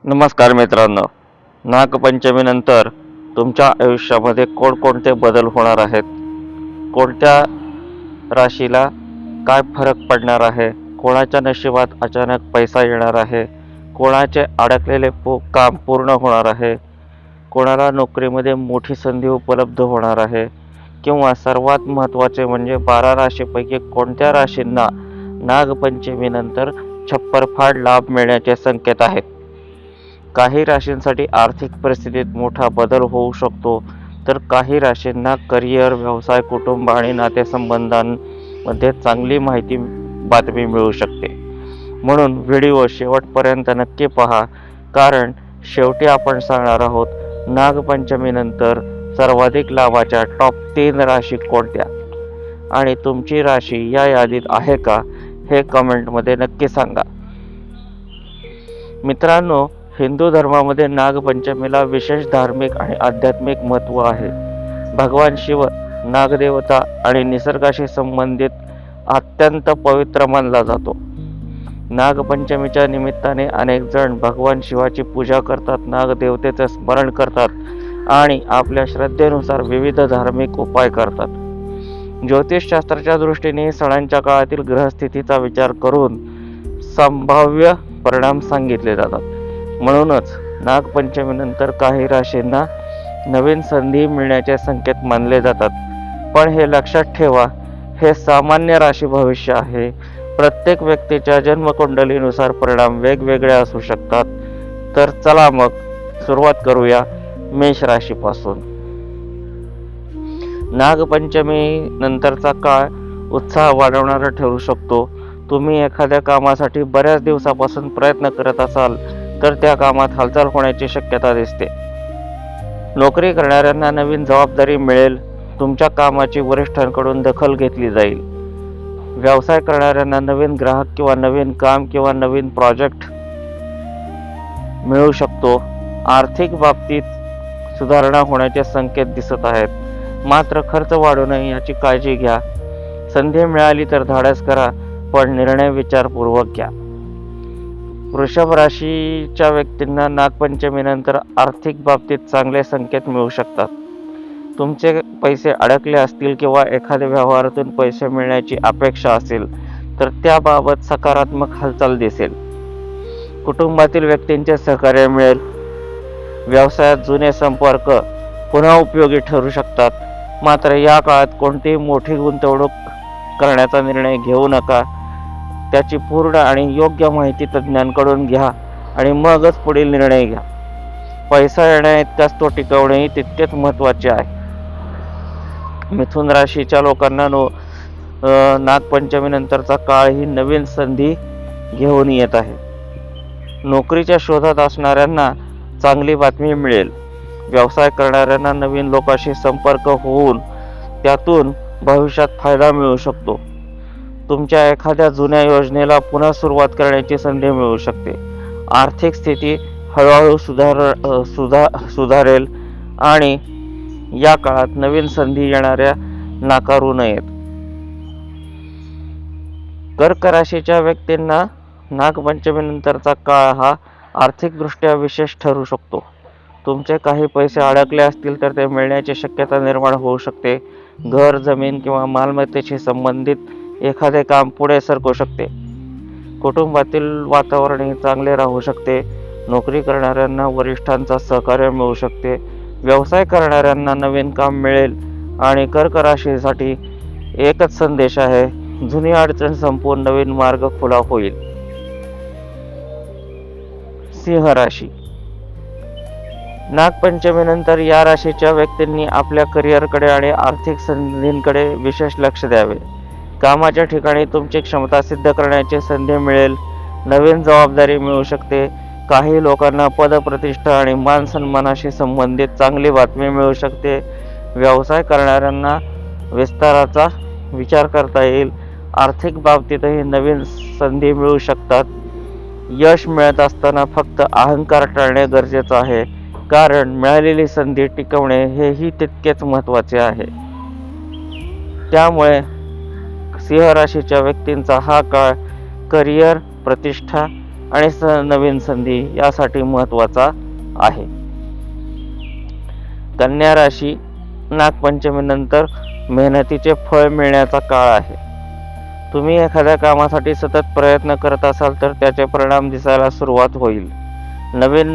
नमस्कार मित्रांनो, नागपंचमीनंतर तुमच्या आयुष्यामध्ये कोणकोणते बदल होणार आहेत, कोणत्या राशीला काय फरक पडणार आहे, कोणाच्या नशिबात अचानक पैसा येणार आहे, कोणाचे अडकलेले काम पूर्ण होणार आहे, कोणाला नोकरीमध्ये मोठी संधी उपलब्ध होणार आहे, किंवा सर्वात महत्त्वाचे म्हणजे 12 राशीपैकी कोणत्या राशींना नागपंचमीनंतर छप्परफाड लाभ मिळण्याचे संकेत आहेत. काही राशींसाठी आर्थिक परिस्थितीत मोठा बदल होऊ शकतो, तर काही राशींना करिअर, व्यवसाय, कुटुंब आणि नातेसंबंधांमध्ये चांगली बातमी मिळू शकते. म्हणून व्हिडिओ शेवटपर्यंत नक्की पहा, कारण शेवटी आपण सांगणार आहोत नागपंचमीनंतर सर्वाधिक लाभाच्या टॉप 3 राशी कोणत्या, आणि तुमची राशी या यादीत आहे का हे कमेंटमध्ये नक्की सांगा. मित्रांनो, हिंदू धर्मामध्ये नागपंचमीला विशेष धार्मिक आणि आध्यात्मिक महत्त्व आहे. भगवान शिव नागदेवता आणि निसर्गाशी संबंधित अत्यंत पवित्र मानला जातो. नागपंचमीच्या निमित्ताने अनेक जण भगवान शिवाची पूजा करतात, नागदेवतेचे स्मरण करतात आणि आपल्या श्रद्धेनुसार विविध धार्मिक उपाय करतात. ज्योतिषशास्त्राच्या दृष्टीने सणांच्या काळातील ग्रहस्थितीचा विचार करून संभाव्य परिणाम सांगितले जातात. म्हणूनच नागपंचमीनंतर काही राशींना नवीन संधी मिळण्याचे संकेत मानले जातात. पण हे लक्षात ठेवा, हे सामान्य राशी भविष्य आहे. प्रत्येक व्यक्तीच्या जन्मकुंडलीनुसार परिणाम वेगवेगळे असू शकतात. तर चला मग सुरुवात करूया मेष राशीपासून. नागपंचमी नंतरचा काळ उत्साह वाढवणारा ठरू शकतो. तुम्ही एखाद्या कामासाठी बऱ्याच दिवसापासून प्रयत्न करत असाल तर त्या कामात हालचाल होण्याची शक्यता दिसते. नोकरी करणाऱ्यांना नवीन जबाबदारी मिळेल. तुमच्या कामाची वरिष्ठांकडून दखल घेतली जाईल. व्यवसाय करणाऱ्यांना नवीन ग्राहक किंवा नवीन काम किंवा नवीन प्रोजेक्ट मिळू शकतो. आर्थिक बाबतीत सुधारणा होण्याचे संकेत दिसत आहेत. मात्र खर्च वाढू नये याची काळजी घ्या. संधी मिळाली तर धाडस करा, पण निर्णय विचारपूर्वक घ्या. वृषभ राशीच्या व्यक्तींना नागपंचमीनंतर आर्थिक बाबतीत चांगले संकेत मिळू शकतात. तुमचे पैसे अडकले असतील किंवा एखाद्या व्यवहारातून पैसे मिळण्याची अपेक्षा असेल तर त्याबाबत सकारात्मक हालचाल दिसेल. कुटुंबातील व्यक्तींचे सहकार्य मिळेल. व्यवसायात जुने संपर्क पुन्हा उपयोगी ठरू शकतात. मात्र या काळात कोणतीही मोठी गुंतवणूक करण्याचा निर्णय घेऊ नका. त्याची पूर्ण आणि योग्य माहिती तज्ज्ञांकडून घ्या आणि मगच पुढील निर्णय घ्या. पैसा येण्याइतकाच तो टिकवणेही तितकेच महत्त्वाचे आहे. मिथुन राशीच्या लोकांना नागपंचमीनंतरचा काळ ही नवीन संधी घेऊन येत आहे. नोकरीच्या शोधात असणाऱ्यांना चांगली बातमी मिळेल. व्यवसाय करणाऱ्यांना नवीन लोकांशी संपर्क होऊन त्यातून भविष्यात फायदा मिळू शकतो. तुमच्या एखाद्या जुन्या योजनेला पुन्हा सुरुवात करण्याची संधी मिळू शकते. आर्थिक स्थिती हळूहळू सुधारेल आणि या काळात नवीन संधी येणाऱ्या नाकारू नयेत. कर्क राशीच्या व्यक्तींना नागपंचमीनंतरचा काळ हा आर्थिकदृष्ट्या विशेष ठरू शकतो. तुमचे काही पैसे अडकले असतील तर ते मिळण्याची शक्यता निर्माण होऊ शकते. घर, जमीन किंवा मालमत्तेशी संबंधित एखादे काम पुढे सरकू शकते. कुटुंबातील वातावरणही चांगले राहू शकते. नोकरी करणाऱ्यांना वरिष्ठांचा सहकार्य मिळू शकते. व्यवसाय करणाऱ्यांना नवीन काम मिळेल. आणि कर्क राशीसाठी एकच संदेश आहे, जुनी अडचण संपून नवीन मार्ग खुला होईल. सिंह राशी. नागपंचमीनंतर या राशीच्या व्यक्तींनी आपल्या करिअरकडे आणि आर्थिक संधींकडे विशेष लक्ष द्यावे. कामाच्या ठिकाणी तुमची क्षमता सिद्ध करण्याची संधी मिळेल. नवीन जबाबदारी मिळू शकते. काही लोकांना पदप्रतिष्ठा आणि मान सन्मानाशी संबंधित चांगली बातमी मिळू शकते. व्यवसाय करणाऱ्यांना विस्ताराचा विचार करता येईल. आर्थिक बाबतीतही नवीन संधी मिळू शकतात. यश मिळत असताना फक्त अहंकार टाळणे गरजेचे आहे, कारण मिळालेली संधी टिकवणे हेही तितकेच महत्त्वाचे आहे. त्यामुळे सिंह राशीच्या व्यक्तींचा हा काळ करिअर, प्रतिष्ठा आणि नवीन संधी यासाठी महत्त्वाचा आहे. कन्या राशी, नागपंचमीनंतर मेहनतीचे फळ मिळण्याचा काळ आहे. तुम्ही एखाद्या कामासाठी सतत प्रयत्न करत असाल तर त्याचे परिणाम दिसायला सुरुवात होईल. नवीन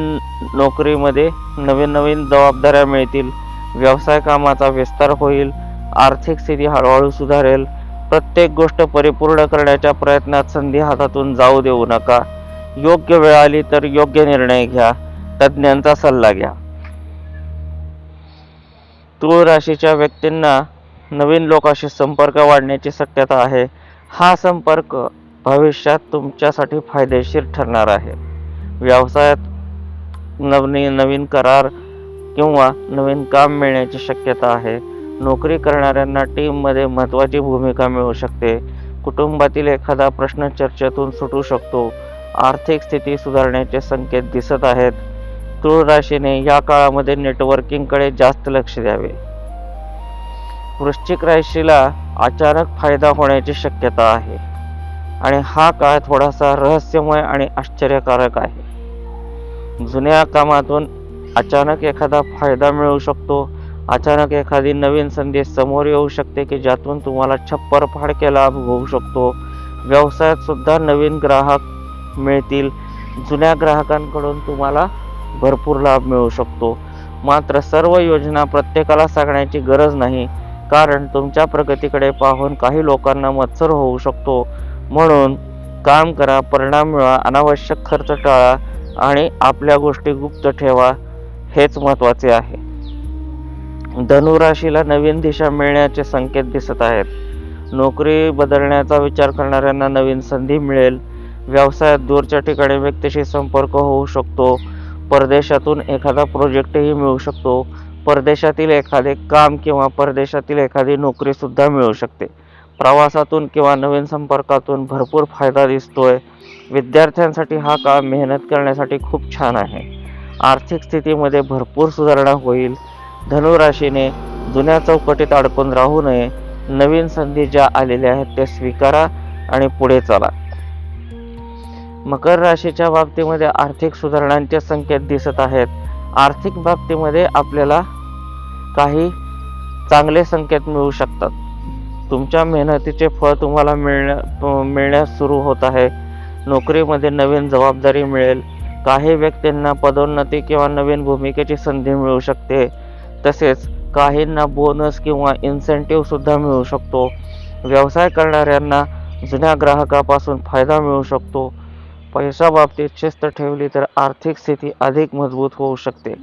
नोकरीमध्ये नवीन जबाबदाऱ्या मिळतील. व्यवसाय कामाचा विस्तार होईल. आर्थिक स्थिती हळूहळू सुधारेल. प्रत्येक गोष्ट परिपूर्ण करण्याच्या प्रयत्नात संधी हातातून जाऊ देऊ नका. योग्य वेळ आली तर योग्य निर्णय घ्या. तज्ज्ञांचा सल्ला घ्या. तूळ राशीच्या व्यक्तींना नवीन लोकांशी संपर्क वाढण्याची शक्यता आहे. हा संपर्क भविष्यात तुमच्यासाठी फायदेशीर ठरणार आहे. व्यवसायात नवीन करार किंवा नवीन काम मिळण्याची शक्यता आहे. नोकरी करणाऱ्यांना टीममध्ये महत्त्वाची भूमिका मिळू शकते. कुटुंबातील एखादा प्रश्न चर्चेतून सुटू शकतो. आर्थिक स्थिती सुधारण्याचे संकेत दिसत आहेत. तूळ राशीने या काळामध्ये नेटवर्किंगकडे जास्त लक्ष द्यावे. वृश्चिक राशीला अचानक फायदा होण्याची शक्यता आहे आणि हा काळ थोडासा रहस्यमय आणि आश्चर्यकारक आहे. जुन्या कामातून अचानक एखादा फायदा मिळू शकतो. अचानक एखादी नवीन संधी समोर येऊ शकते की ज्यातून तुम्हाला छप्पर फाडके लाभ होऊ शकतो. व्यवसायात सुद्धा नवीन ग्राहक मिळतील. जुन्या ग्राहकांकडून तुम्हाला भरपूर लाभ मिळू शकतो. मात्र सर्व योजना प्रत्येकाला सांगण्याची गरज नाही, कारण तुमच्या प्रगतीकडे पाहून काही लोकांना मत्सर होऊ शकतो. म्हणून काम करा, परिणाम मिळवा, अनावश्यक खर्च टाळा आणि आपल्या गोष्टी गुप्त ठेवा, हेच महत्त्वाचे आहे. धनुराशीला नवीन दिशा मिळण्याचे संकेत दिसत आहेत. नोकरी बदलण्याचा विचार करणाऱ्यांना नवीन संधी मिळेल. व्यवसायात दूरच्या ठिकाणी व्यक्तीशी संपर्क होऊ शकतो. परदेशातून एखादा प्रोजेक्टही मिळू शकतो. परदेशातील एखादे काम किंवा परदेशातील एखादी नोकरी सुद्धा मिळू शकते. प्रवासातून किंवा नवीन संपर्कातून भरपूर फायदा दिसतोय. विद्यार्थ्यांसाठी हा काळ मेहनत करण्यासाठी खूप छान आहे. आर्थिक स्थितीमध्ये भरपूर सुधारणा होईल. धनुराशीने जुन्या चौकटीत अडकून राहू नये. नवीन संधी ज्या आलेल्या आहेत ते स्वीकारा आणि पुढे चला. मकर राशीच्या बाबतीमध्ये आर्थिक सुधारणांचे संकेत दिसत आहेत. आर्थिक बाबतीमध्ये आपल्याला काही चांगले संकेत मिळू शकतात. तुमच्या मेहनतीचे फळ तुम्हाला मिळण्यास सुरू होत आहे. नोकरीमध्ये नवीन जबाबदारी मिळेल. काही व्यक्तींना पदोन्नती किंवा नवीन भूमिकेची संधी मिळू शकते. तसेच काहींना बोनस किंवा इन्सेंटिव्ह सुद्धा मिळू शकतो. व्यवसाय करणाऱ्यांना जुन्या ग्राहकापासून फायदा मिळू शकतो. पैसा बाबतीत शिस्त ठेवली तर आर्थिक स्थिती अधिक मजबूत होऊ शकते.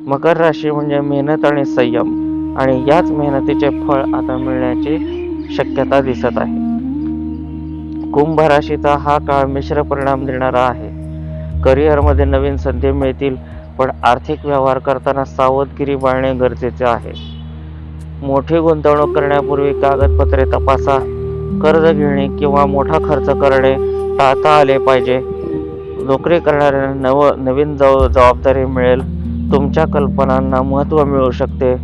मकर राशी म्हणजे मेहनत आणि संयम, आणि याच मेहनतीचे फळ आता मिळण्याची शक्यता दिसत आहे. कुंभ राशीचा हा काळ मिश्र परिणाम देणारा आहे. करिअरमध्ये नवीन संधी मिळतील, पण आर्थिक व्यवहार करताना सावधगिरी बाळगणे गरजेचे आहे. मोठी गुंतवणूक करण्यापूर्वी कागदपत्रे तपासा. कर्ज घेणे किंवा मोठा खर्च करणे टाळता आले पाहिजे. नोकरी करणाऱ्यांना नवीन जबाबदारी मिळेल. तुमच्या कल्पनांना महत्त्व मिळू शकते.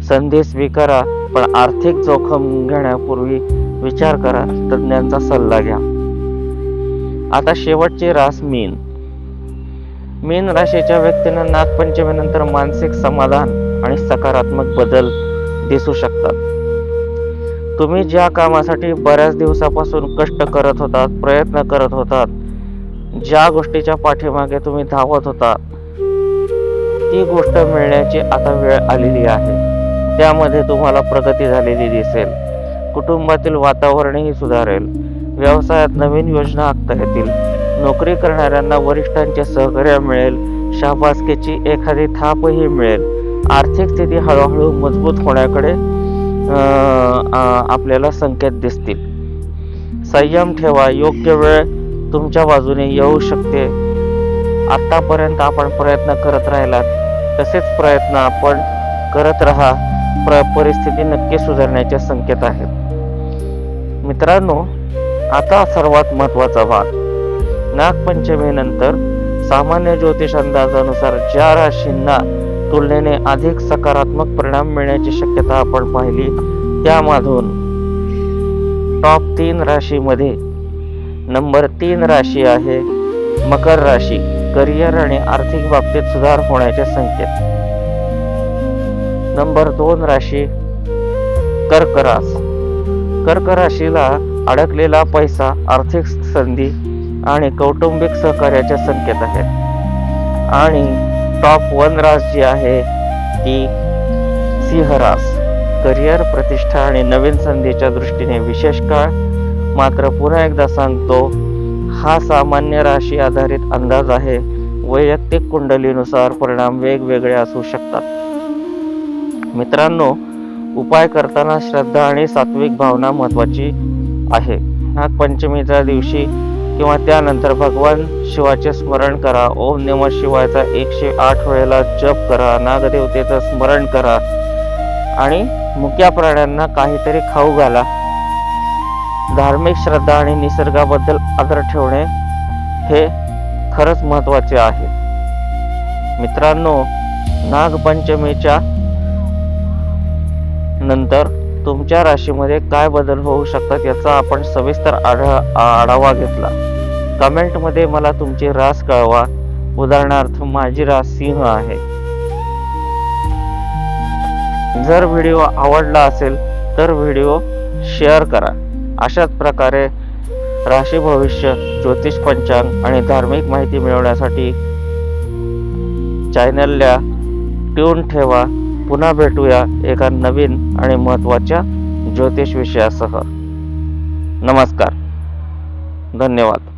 संधी स्वीकारा, पण आर्थिक जोखीम घेण्यापूर्वी विचार करा. तज्ज्ञांचा सल्ला घ्या. आता शेवटची रास मीन. मीन राशीच्या व्यक्तींना नागपंचमीनंतर मानसिक समाधान आणि सकारात्मक बदल दिसू शकतात. तुम्ही ज्या कामासाठी बऱ्याच दिवसापासून कष्ट करत होतात, प्रयत्न करत होतात, ज्या गोष्टीच्या पाठीमागे तुम्ही धावत होता, ती गोष्ट मिळण्याची आता वेळ आलेली आहे. त्यामध्ये तुम्हाला प्रगती झालेली दिसेल. कुटुंबातील वातावरणही सुधारेल. व्यवसायात नवीन योजना आखता येतील. नोकरी करणाऱ्यांना वरिष्ठांचे सहकार्य मिळेल. शाबासकीची एखादी थापही मिळेल. आर्थिक स्थिती हळूहळू मजबूत होण्याकडे आपल्याला संकेत दिसतील. संयम ठेवा. योग्य वेळ तुमच्या बाजूने येऊ शकते. आतापर्यंत आपण प्रयत्न करत राहिलात तसेच प्रयत्न आपण करत राहा. परिस्थिती नक्की सुधारण्याचे संकेत आहेत. मित्रांनो, आता सर्वात महत्त्वाचा भाग. नागपंचमीनंतर सामान्य ज्योतिष अंदाजानुसार ज्या राशींना तुलनेने अधिक सकारात्मक परिणाम मिळण्याची शक्यता आपण पाहिली, त्यामधून टॉप 3 राशीमध्ये नंबर 3 राशी आहे मकर राशी, करिअर आणि आर्थिक बाबतीत सुधार होण्याचे संकेत. नंबर 2 राशी कर्क रास. कर्क राशीला अडकलेला पैसा, आर्थिक संधी आणि कौटुंबिक सहकार्याचे संकेत आहेत. आणि टॉप 1 रास जी आहे ती सिंह रास. करिअर, प्रतिष्ठा आणि नवीन संधीच्या दृष्टीने विशेष काळ. मात्र पुन्हा एकदा सांगतो, हा सामान्य राशी आधारित अंदाज आहे. वैयक्तिक कुंडलीनुसार परिणाम वेगवेगळे असू शकतात. मित्रांनो, उपाय करताना श्रद्धा आणि सात्विक भावना महत्वाची आहे. नागपंचमीच्या दिवशी किंवा त्यानंतर भगवान शिवाचे स्मरण करा. ओम नमः शिवायचा 108 वेळेला जप करा. नागदेवतेचं स्मरण करा आणि मुक्या प्राण्यांना काहीतरी खाऊ घाला. धार्मिक श्रद्धा आणि निसर्गाबद्दल आदर ठेवणे हे खरंच महत्वाचे आहे. मित्रांनो, नागपंचमीच्या नंतर तुमच्या राशीमध्ये काय बदल होऊ शकतात याचा आपण सविस्तर आढावा घेतला. कमेंटमध्ये मला तुमची रास कळवा. उदाहरणार्थ, माझी रास सिंह आहे. जर व्हिडिओ आवडला असेल तर व्हिडिओ शेअर करा. अशाच प्रकारे राशी भविष्य, ज्योतिष पंचांग आणि धार्मिक माहिती मिळवण्यासाठी चॅनलला ट्यून ठेवा. पुन्हा भेटूया एका नवीन आणि महत्त्वाच्या ज्योतिष विषयासह. नमस्कार. धन्यवाद.